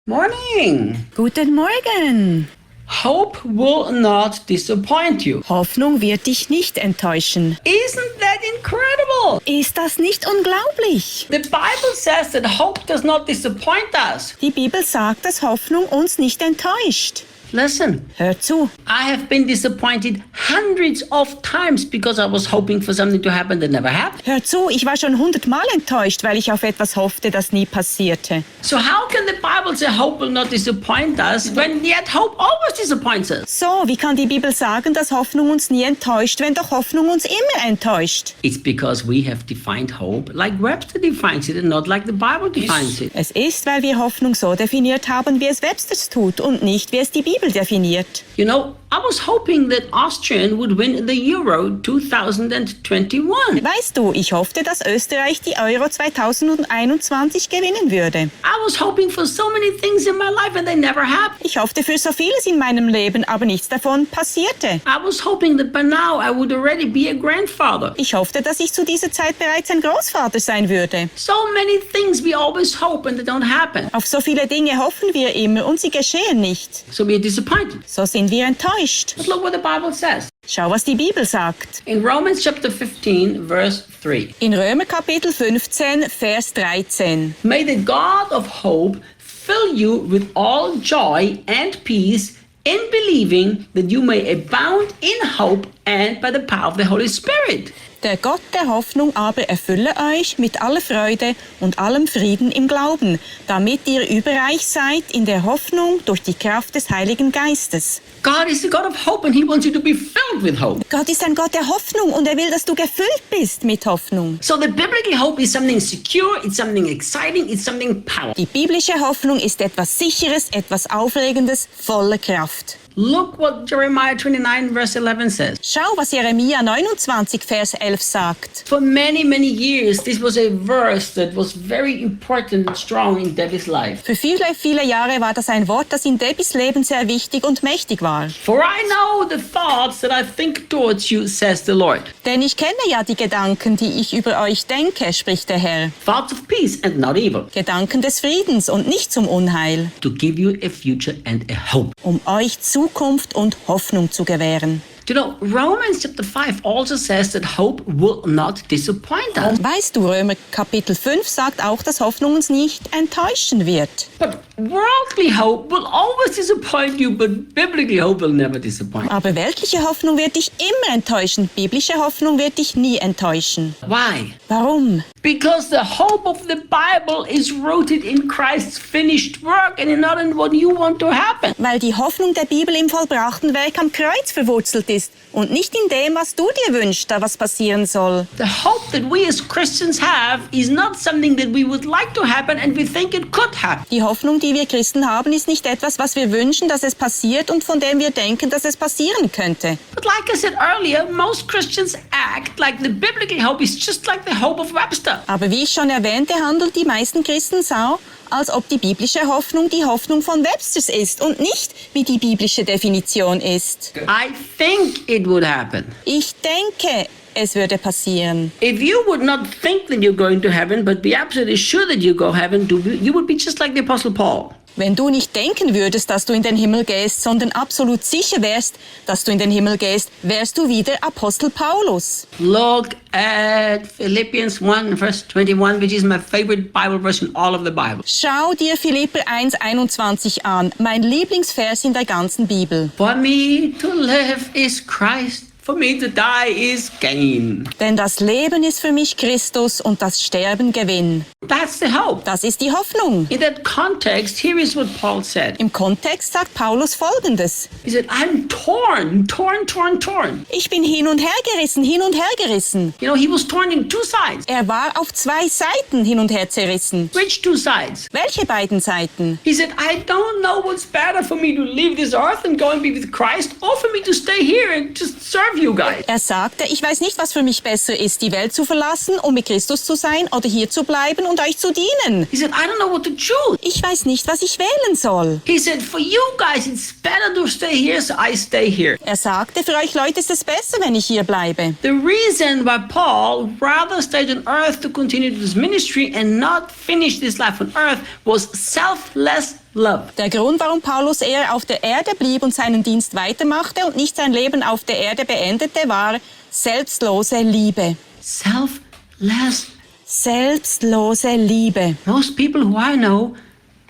Morning. Guten Morgen. Hope will not disappoint you. Hoffnung wird dich nicht enttäuschen. Isn't that incredible? Ist das nicht unglaublich? The Bible says that hope does not disappoint us. Die Bibel sagt, dass Hoffnung uns nicht enttäuscht. Listen, Hör zu. I have been disappointed hundreds of times because I was hoping for something to happen that never happened. Hör zu, ich war schon 100-mal enttäuscht, weil ich auf etwas hoffte, das nie passierte. So how can the Bible say hope will not disappoint us when yet hope always disappoints us? So, wie kann die Bibel sagen, dass Hoffnung uns nie enttäuscht, wenn doch Hoffnung uns immer enttäuscht? It's because we have defined hope like Webster defines it and not like the Bible defines it. Es ist, weil wir Hoffnung so definiert haben, wie es Websters tut und nicht, wie es die Bibel definiert. You know, I was hoping that Austrian would win the Euro 2021. Weißt du, ich hoffte, dass Österreich die Euro 2021 gewinnen würde. I was hoping for so many things in my life and they never happened. Ich hoffte für so vieles in meinem Leben, aber nichts davon passierte. I was hoping that by now I would already be a grandfather. Ich hoffte, dass ich zu dieser Zeit bereits ein Großvater sein würde. So many things we always hope and they don't happen. Auf so viele Dinge hoffen wir immer und sie geschehen nicht. So we are disappointed. So sind wir enttäuscht. But look what the Bible says. Schau, was die Bibel sagt. In Romans chapter 15, verse 3. In Römer Kapitel 15, Vers 13. May the God of hope fill you with all joy and peace in believing that you may abound in hope and by the power of the Holy Spirit. Der Gott der Hoffnung aber erfülle euch mit aller Freude und allem Frieden im Glauben, damit ihr überreich seid in der Hoffnung durch die Kraft des Heiligen Geistes. God is the God of hope and he wants you to be filled with hope. Gott ist ein Gott der Hoffnung und er will, dass du gefüllt bist mit Hoffnung. So the biblical hope is something secure, it's something exciting, it's something powerful. Die biblische Hoffnung ist etwas Sicheres, etwas Aufregendes, voller Kraft. Look what Jeremiah 29 verse 11 says. Schau, was Jeremia 29, Vers 11 sagt. For many, many years, this was a verse that was very important and strong in Debbie's life. Für viele, viele Jahre war das ein Wort, das in Debbys Leben sehr wichtig und mächtig war. For I know the thoughts that I think towards you, says the Lord. Denn ich kenne ja die Gedanken, die ich über euch denke, spricht der Herr. Thoughts of peace and not evil. Gedanken des Friedens und nicht zum Unheil. To give you a future and a hope. Um euch Zukunft und Hoffnung zu gewähren. You know, Romans chapter 5 also says that hope will not disappoint us. Weißt du, Römer Kapitel 5 sagt auch, dass Hoffnung uns nicht enttäuschen wird. But worldly hope will always disappoint you, but biblical hope will never disappoint. Aber weltliche Hoffnung wird dich immer enttäuschen. Biblische Hoffnung wird dich nie enttäuschen. Why? Warum? Because the hope of the Bible is rooted in Christ's finished work and not in what you want to happen. Weil die Hoffnung der Bibel im vollbrachten Werk am Kreuz verwurzelt ist und nicht in dem, was du dir wünschst, da was passieren soll. The hope that we as Christians have is not something that we would like to happen and we think it could happen. Die Hoffnung, die wir Christen haben, ist nicht etwas, was wir wünschen, dass es passiert und von dem wir denken, dass es passieren könnte. But like I said earlier, most Christians act like the biblical hope is just like the hope of Webster. Aber wie ich schon erwähnte, handeln die meisten Christen so, als ob die biblische Hoffnung die Hoffnung von Websters ist und nicht, wie die biblische Definition ist. I think it would happen. Ich denke, es würde passieren. If you would not think that you're going to heaven, but be absolutely sure that you go heaven, you would be just like the Apostle Paul. Wenn du nicht denken würdest, dass du in den Himmel gehst, sondern absolut sicher wärst, dass du in den Himmel gehst, wärst du wie der Apostel Paulus. Look at Philippians 1 verse 21, which is my favorite Bible verse in all of the Bible. Schau dir Philipper 1,21 an, mein Lieblingsvers in der ganzen Bibel. For me to live is Christ. For me to die is gain. Denn das Leben ist für mich Christus und das Sterben Gewinn. That's the hope. Das ist die Hoffnung. In that context, here is what Paul said. Im Kontext sagt Paulus Folgendes. He said, I'm torn. Ich bin hin und her gerissen. You know, he was torn in two sides. Er war auf zwei Seiten hin und her zerrissen. Which two sides? Welche beiden Seiten? He said, I don't know what's better for me to leave this earth and go and be with Christ, or for me to stay here and just serve you guys. Er sagte, ich weiß nicht, was für mich besser ist, die Welt zu verlassen, um mit Christus zu sein, oder hier zu bleiben und euch zu dienen. He said, I don't know what to choose. Ich weiß nicht, was ich wählen soll. He said, for you guys, it's better to stay here, so I stay here. Er sagte, für euch Leute ist es besser, wenn ich hier bleibe. The reason why Paul rather stayed on earth to continue this ministry and not finish this life on earth was selfless love. Der Grund, warum Paulus eher auf der Erde blieb und seinen Dienst weitermachte und nicht sein Leben auf der Erde beendete, war selbstlose Liebe. Selfless. Selbstlose Liebe. Most people who I know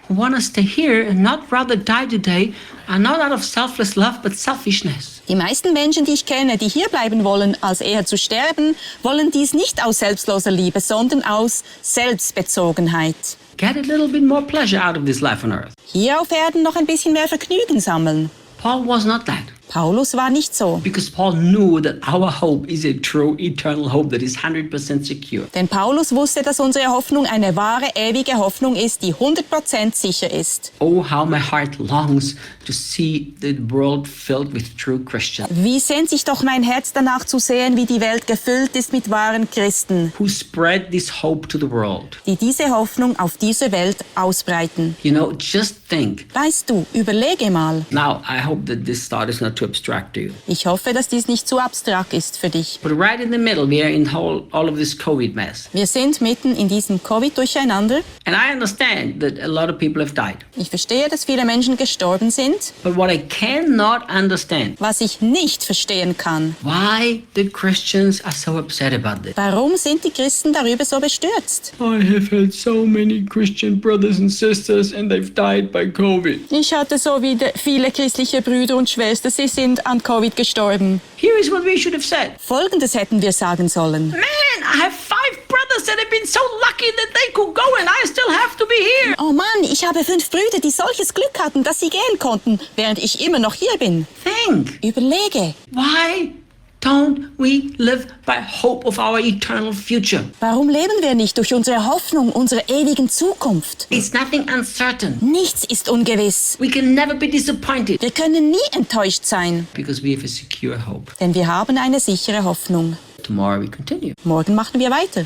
who want to stay here and not rather die today are not out of selfless love but selfishness. Die meisten Menschen, die ich kenne, die hier bleiben wollen, als eher zu sterben, wollen dies nicht aus selbstloser Liebe, sondern aus Selbstbezogenheit. Get a little bit more pleasure out of this life on earth. Hier auf Erden noch ein bisschen mehr Vergnügen sammeln. Paul was not that. Paulus war nicht so. Because Paul knew that our hope is a true eternal hope that is 100% secure. Denn Paulus wusste, dass unsere Hoffnung eine wahre, ewige Hoffnung ist, die 100% sicher ist. Oh, how my heart longs to see the world filled with true Christians Wie sehnt sich doch mein Herz danach zu sehen, wie die Welt gefüllt ist mit wahren Christen, who spread this hope to the world. die diese Hoffnung auf diese Welt ausbreiten. You know, just think. Weißt du, überlege mal. Now, I hope that this thought is not too abstract to you. Ich hoffe, dass dies nicht zu abstrakt ist für dich. But right in the middle, we are in all of this COVID mess. Wir sind mitten in diesem Covid-Durcheinander. And I understand that a lot of people have died. Ich verstehe, dass viele Menschen gestorben sind. But what I cannot understand, Was ich nicht verstehen kann, why the Christians are so upset about this. warum sind die Christen darüber so bestürzt? I have had so many Christian brothers and sisters and they've died by COVID. Ich hatte so viele christliche Brüder und Schwestern, sie sind an Covid gestorben. Here is what we should have said. Folgendes hätten wir sagen sollen. Man, I have 5 brothers that have been so lucky that they could go and I still have to be here. Oh Mann, ich habe 5 Brüder, die solches Glück hatten, dass sie gehen konnten, während ich immer noch hier bin. Think, Überlege, why don't we live by hope of our eternal future? warum leben wir nicht durch unsere Hoffnung unserer ewigen Zukunft? It's nothing uncertain. Nichts ist ungewiss. We can never be disappointed Wir können nie enttäuscht sein, because we have a secure hope. denn wir haben eine sichere Hoffnung. Tomorrow we continue. Morgen machen wir weiter.